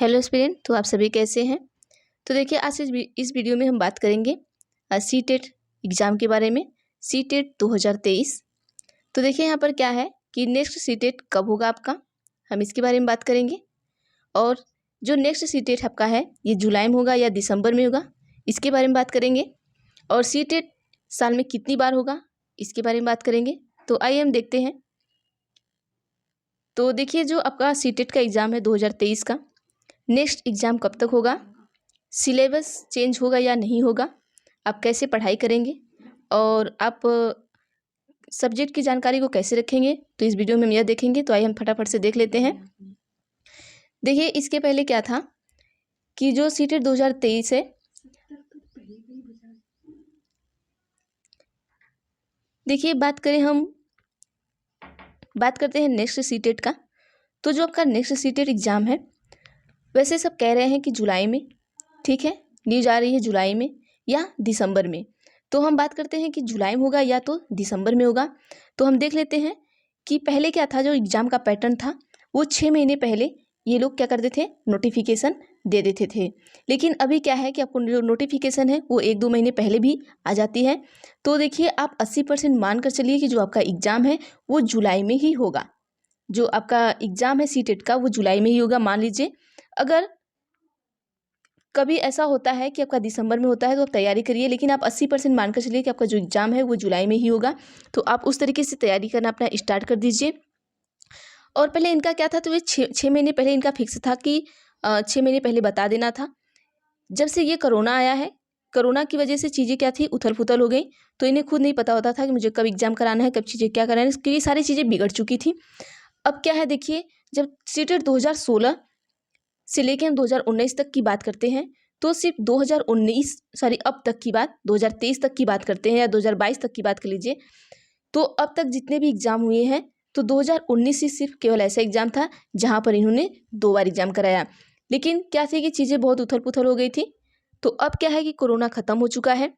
Hello student, तो आप सभी कैसे हैं। तो देखिए आज इस वीडियो में हम बात करेंगे सीटेट एग्ज़ाम के बारे में, सीटेट 2023। तो देखिए यहाँ पर क्या है कि नेक्स्ट सीटेट कब होगा आपका, हम इसके बारे में बात करेंगे। और जो नेक्स्ट सीटेट आपका है ये जुलाई में होगा या दिसंबर में होगा, इसके बारे में बात करेंगे। और सीटेट साल में कितनी बार होगा, इसके बारे में बात करेंगे। तो आइए हम देखते हैं। तो देखिए जो आपका सीटेट का एग्ज़ाम है 2023 का, नेक्स्ट एग्ज़ाम कब तक होगा, सिलेबस चेंज होगा या नहीं होगा, आप कैसे पढ़ाई करेंगे और आप सब्जेक्ट की जानकारी को कैसे रखेंगे, तो इस वीडियो में हम यह देखेंगे। तो आइए हम फटाफट से देख लेते हैं। देखिए इसके पहले क्या था कि जो सीटेट 2023 है, देखिए बात करते हैं नेक्स्ट सीटेट का। तो जो आपका नेक्स्ट सीटेट एग्ज़ाम है, वैसे सब कह रहे हैं कि जुलाई में, ठीक है, न्यूज आ रही है जुलाई में या दिसंबर में। तो हम बात करते हैं कि जुलाई में होगा या तो दिसंबर में होगा। तो हम देख लेते हैं कि पहले क्या था, जो एग्ज़ाम का पैटर्न था वो 6 महीने पहले ये लोग क्या करते थे, नोटिफिकेशन दे देते थे। लेकिन अभी क्या है कि आपको जो नोटिफिकेशन है वो 1-2 महीने पहले भी आ जाती है। तो देखिए आप 80% मान कर चलिए कि जो आपका एग्ज़ाम है वो जुलाई में ही होगा। जो आपका एग्ज़ाम है सीटेट का वो जुलाई में ही होगा, मान लीजिए। अगर कभी ऐसा होता है कि आपका दिसंबर में होता है तो आप तैयारी करिए, लेकिन आप 80% मानकर चलिए कि आपका जो एग्ज़ाम है वो जुलाई में ही होगा। तो आप उस तरीके से तैयारी करना अपना स्टार्ट कर दीजिए। और पहले इनका क्या था, तो ये 6 महीने पहले इनका फिक्स था कि 6 महीने पहले बता देना था। जब से ये कोरोना आया है, कोरोना की वजह से चीज़ें क्या थी, उथल पुथल हो गई। तो इन्हें खुद नहीं पता होता था कि मुझे कब एग्ज़ाम कराना है, कब चीज़ें क्या कराना है, क्योंकि सारी चीज़ें बिगड़ चुकी थी। अब क्या है देखिए, जब सीटेट 2016 से लेके हम 2019 तक की बात करते हैं, तो सिर्फ अब तक की बात, 2023 तक की बात करते हैं या 2022 तक की बात कर लीजिए। तो अब तक जितने भी एग्ज़ाम हुए हैं, तो 2019 ही सिर्फ केवल ऐसा एग्ज़ाम था जहाँ पर इन्होंने 2 बार एग्ज़ाम कराया। लेकिन क्या थी कि चीज़ें बहुत उथल पुथल हो गई थी। तो अब क्या है कि कोरोना ख़त्म हो चुका है,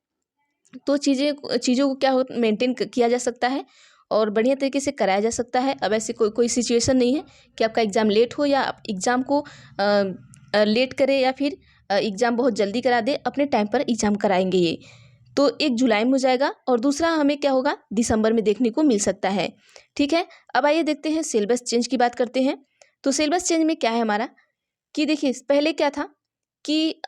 तो चीज़ों को क्या हो मेंटेन किया जा सकता है और बढ़िया तरीके से कराया जा सकता है। अब ऐसी कोई सिचुएशन नहीं है कि आपका एग्ज़ाम लेट हो या आप एग्ज़ाम को लेट करें या फिर एग्ज़ाम बहुत जल्दी करा दे। अपने टाइम पर एग्ज़ाम कराएंगे ये। तो एक जुलाई में हो जाएगा और दूसरा हमें क्या होगा, दिसंबर में देखने को मिल सकता है। ठीक है, अब आइए देखते हैं सिलेबस चेंज की बात करते हैं। तो सिलेबस चेंज में क्या है हमारा कि देखिए पहले क्या था कि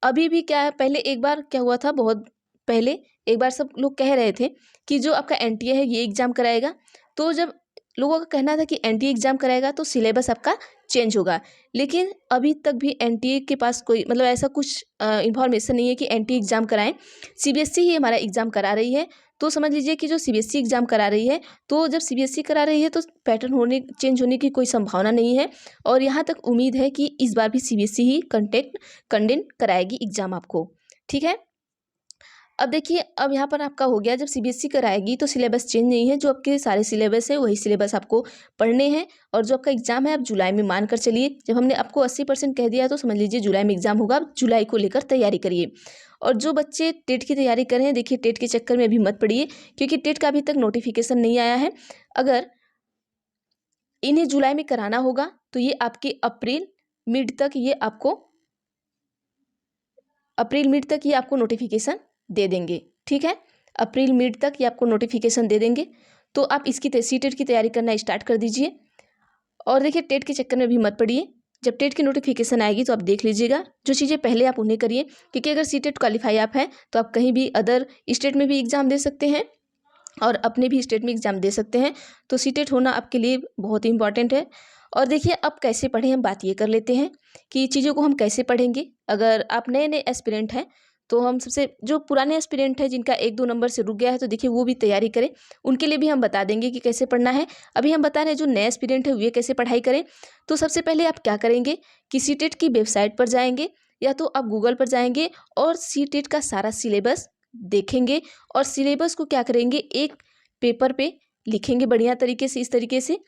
अभी भी क्या है, पहले एक बार क्या हुआ था, बहुत पहले एक बार सब लोग कह रहे थे कि जो आपका एनटीए है ये एग्ज़ाम कराएगा। तो जब लोगों का कहना था कि एनटीए एग्ज़ाम कराएगा तो सिलेबस आपका चेंज होगा, लेकिन अभी तक भी एनटीए के पास कोई मतलब ऐसा कुछ इन्फॉर्मेशन नहीं है कि एनटीए एग्ज़ाम कराएं। सीबीएसई ही हमारा एग्ज़ाम करा रही है। तो समझ लीजिए कि जो सीबीएसई एग्ज़ाम करा रही है, तो जब सीबीएसई करा रही है तो पैटर्न चेंज होने की कोई संभावना नहीं है। और यहाँ तक उम्मीद है कि इस बार भी सीबीएसई ही कंडक्ट कराएगी एग्ज़ाम आपको। ठीक है, अब देखिए अब यहाँ पर आपका हो गया, जब सीबीएसई कराएगी तो सिलेबस चेंज नहीं है, जो आपके सारे सिलेबस है वही सिलेबस आपको पढ़ने हैं। और जो आपका एग्ज़ाम है आप जुलाई में मान कर चलिए, जब हमने आपको 80% कह दिया तो समझ लीजिए जुलाई में एग्ज़ाम होगा। आप जुलाई को लेकर तैयारी करिए। और जो बच्चे टेट की तैयारी कर रहे हैं, देखिए टेट के चक्कर में अभी मत पड़िए, क्योंकि टेट का अभी तक नोटिफिकेशन नहीं आया है। अगर इन्हें जुलाई में कराना होगा तो ये आपके अप्रैल मिड तक ये आपको नोटिफिकेशन दे देंगे। ठीक है, अप्रैल मिड तक ये आपको नोटिफिकेशन दे देंगे। तो आप इसकी सीटेट की तैयारी करना स्टार्ट कर दीजिए। और देखिए टेट के चक्कर में भी मत पड़िए, जब टेट की नोटिफिकेशन आएगी तो आप देख लीजिएगा, जो चीज़ें पहले आप उन्हें करिए। क्योंकि अगर सीटेट क्वालिफाई आप हैं तो आप कहीं भी अदर स्टेट में भी एग्ज़ाम दे सकते हैं और अपने भी स्टेट में एग्ज़ाम दे सकते हैं। तो सीटेट होना आपके लिए बहुत ही इंपॉर्टेंट है। और देखिए अब कैसे पढ़ें, हम बात ये कर लेते हैं कि चीज़ों को हम कैसे पढ़ेंगे। अगर आप नए नए एस्पिरेंट हैं तो हम सबसे, जो पुराने एस्पिरेंट हैं जिनका 1-2 नंबर से रुक गया है, तो देखिए वो भी तैयारी करें, उनके लिए भी हम बता देंगे कि कैसे पढ़ना है। अभी हम बता रहे हैं जो नए एस्पिरेंट है वे कैसे पढ़ाई करें। तो सबसे पहले आप क्या करेंगे कि सीटेट की वेबसाइट पर जाएंगे या तो आप गूगल पर जाएंगे और सीटेट का सारा सिलेबस देखेंगे। और सिलेबस को क्या करेंगे, एक पेपर पे लिखेंगे बढ़िया तरीके से, इस तरीके से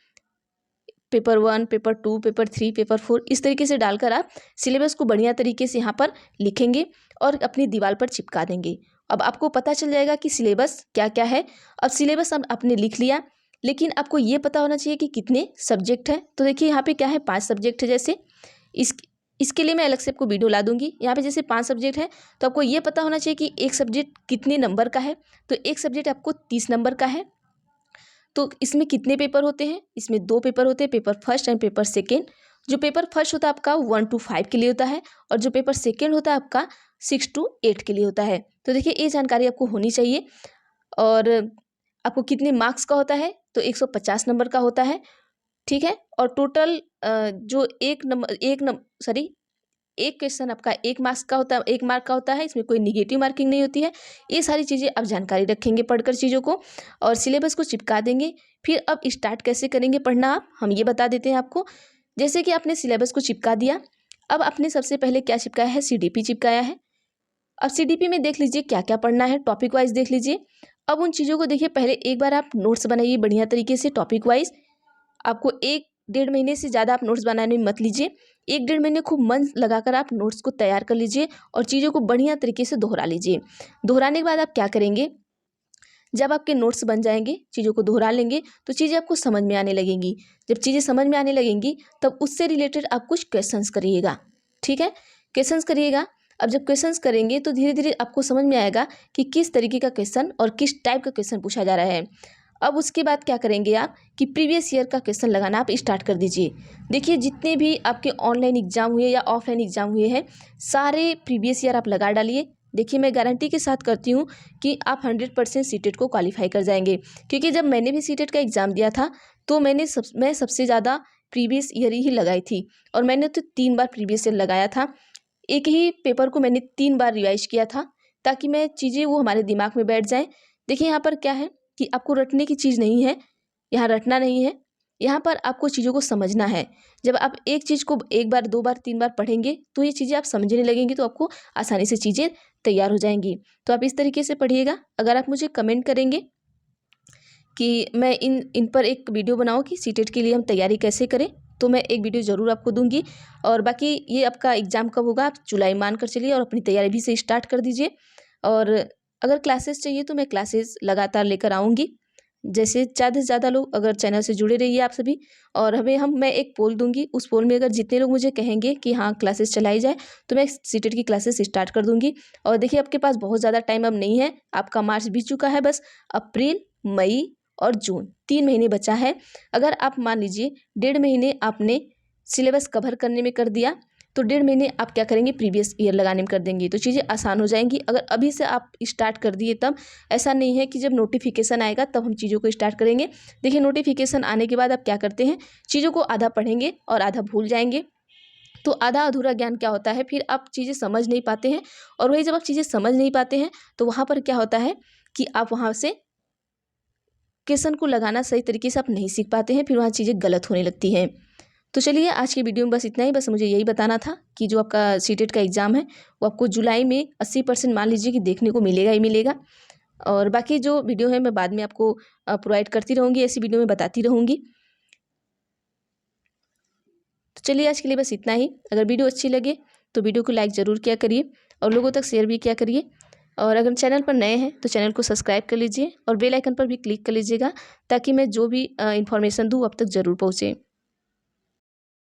पेपर 1, पेपर 2, पेपर 3, पेपर 4, इस तरीके से डालकर आप सिलेबस को बढ़िया तरीके से यहाँ पर लिखेंगे और अपनी दीवार पर चिपका देंगे। अब आपको पता चल जाएगा कि सिलेबस क्या क्या है। अब सिलेबस अब आपने लिख लिया, लेकिन आपको ये पता होना चाहिए कि कितने सब्जेक्ट हैं। तो देखिए यहाँ पे क्या है, 5 सब्जेक्ट है। जैसे इस इसके लिए मैं अलग से आपको वीडियो ला दूंगी। यहाँ पे जैसे 5 सब्जेक्ट है तो आपको ये पता होना चाहिए कि एक सब्जेक्ट कितने नंबर का है। तो एक सब्जेक्ट आपको 30 नंबर का है। तो इसमें कितने पेपर होते हैं? इसमें 2 पेपर होते हैं, paper first and paper second. जो पेपर फर्स्ट होता है आपका 1 to 5 के लिए होता है और जो पेपर सेकेंड होता है आपका 6 to 8 के लिए होता है। तो देखिए ये जानकारी आपको होनी चाहिए। और आपको कितने मार्क्स का होता है? तो 150 नंबर का होता है, ठीक है। और टोटल जो एक क्वेश्चन आपका 1 मार्क्स का होता है, 1 मार्क का होता है। इसमें कोई निगेटिव मार्किंग नहीं होती है। ये सारी चीज़ें आप जानकारी रखेंगे पढ़कर चीज़ों को, और सिलेबस को चिपका देंगे। फिर अब स्टार्ट कैसे करेंगे पढ़ना आप, हम ये बता देते हैं आपको। जैसे कि आपने सिलेबस को चिपका दिया, अब आपने सबसे पहले क्या चिपकाया है? CDP चिपकाया है। अब CDP में देख लीजिए क्या क्या पढ़ना है, टॉपिक वाइज देख लीजिए। अब उन चीज़ों को देखिए, पहले एक बार आप नोट्स बनाइए बढ़िया तरीके से टॉपिक वाइज। आपको 1-1.5 महीने से ज़्यादा आप नोट्स बनाने में मत लीजिए। 1-1.5 महीने खूब मन लगाकर आप नोट्स को तैयार कर लीजिए और चीज़ों को बढ़िया तरीके से दोहरा लीजिए। दोहराने के बाद आप क्या करेंगे? जब आपके नोट्स बन जाएंगे, चीज़ों को दोहरा लेंगे तो चीज़ें आपको समझ में आने लगेंगी। जब चीज़ें समझ में आने लगेंगी तब उससे रिलेटेड आप कुछ क्वेश्चंस करिएगा, ठीक है। क्वेश्चंस करिएगा। अब जब क्वेश्चंस करेंगे तो धीरे धीरे आपको समझ में आएगा कि किस तरीके का क्वेश्चन और किस टाइप का क्वेश्चन पूछा जा रहा है। अब उसके बाद क्या करेंगे आप कि प्रीवियस ईयर का क्वेश्चन लगाना आप स्टार्ट कर दीजिए। देखिए जितने भी आपके ऑनलाइन एग्जाम हुए या ऑफलाइन एग्जाम हुए हैं, सारे प्रीवियस ईयर आप लगा डालिए। देखिए मैं गारंटी के साथ करती हूँ कि आप 100% सीटेट को क्वालिफाई कर जाएंगे, क्योंकि जब मैंने भी सीटेट का एग्ज़ाम दिया था तो मैं सबसे ज़्यादा प्रीवियस ईयर ही लगाई थी। और मैंने तो 3 बार प्रीवियस ईयर लगाया था। एक ही पेपर को मैंने 3 बार रिवाइज किया था, ताकि मैं चीज़ें वो हमारे दिमाग में बैठ जाएँ। देखिए यहाँ पर क्या है कि आपको रटने की चीज़ नहीं है, यहाँ रटना नहीं है, यहाँ पर आपको चीज़ों को समझना है। जब आप एक चीज़ को 1 बार 2 बार 3 बार पढ़ेंगे तो ये चीज़ें आप समझने लगेंगी, तो आपको आसानी से चीज़ें तैयार हो जाएंगी। तो आप इस तरीके से पढ़िएगा। अगर आप मुझे कमेंट करेंगे कि मैं इन पर एक वीडियो बनाऊँ कि सीटेट के लिए हम तैयारी कैसे करें, तो मैं एक वीडियो ज़रूर आपको दूंगी। और बाकी ये आपका एग्ज़ाम कब होगा, आप जुलाई मान कर चलिए और अपनी तैयारी भी से स्टार्ट कर दीजिए। और अगर क्लासेस चाहिए तो मैं क्लासेस लगातार लेकर आऊँगी। जैसे ज़्यादा से ज़्यादा लोग अगर चैनल से जुड़े रहिए आप सभी। और मैं एक पोल दूंगी, उस पोल में अगर जितने लोग मुझे कहेंगे कि हाँ क्लासेस चलाई जाए, तो मैं सीटेट की क्लासेस स्टार्ट कर दूंगी। और देखिए आपके पास बहुत ज़्यादा टाइम अब नहीं है, आपका मार्च बीत चुका है, बस अप्रैल, मई और जून 3 महीने बचा है। अगर आप मान लीजिए 1.5 महीने आपने सिलेबस कवर करने में कर दिया, तो 1.5 महीने आप क्या करेंगे? प्रीवियस ईयर लगाने में कर देंगे, तो चीज़ें आसान हो जाएंगी। अगर अभी से आप स्टार्ट कर दिए तब, ऐसा नहीं है कि जब नोटिफिकेशन आएगा तब हम चीज़ों को स्टार्ट करेंगे। देखिए नोटिफिकेशन आने के बाद आप क्या करते हैं, चीज़ों को आधा पढ़ेंगे और आधा भूल जाएंगे। तो आधा अधूरा ज्ञान क्या होता है, फिर आप चीज़ें समझ नहीं पाते हैं। और वही जब आप चीज़ें समझ नहीं पाते हैं तो वहाँ पर क्या होता है कि आप वहाँ से क्वेश्चन को लगाना सही तरीके से आप नहीं सीख पाते हैं, फिर वहाँ चीज़ें गलत होने लगती हैं। तो चलिए आज की वीडियो में बस इतना ही। बस मुझे यही बताना था कि जो आपका सीटेट का एग्ज़ाम है वो आपको जुलाई में 80% मान लीजिए कि देखने को मिलेगा ही मिलेगा। और बाकी जो वीडियो है मैं बाद में आपको प्रोवाइड करती रहूँगी, ऐसी वीडियो में बताती रहूँगी। तो चलिए आज के लिए बस इतना ही। अगर वीडियो अच्छी लगे तो वीडियो को लाइक ज़रूर किया करिए और लोगों तक शेयर भी किया करिए। और अगर चैनल पर नए हैं तो चैनल को सब्सक्राइब कर लीजिए और बेल आइकन पर भी क्लिक कर लीजिएगा, ताकि मैं जो भी इन्फॉर्मेशन दूँ अब तक ज़रूर पहुँचे।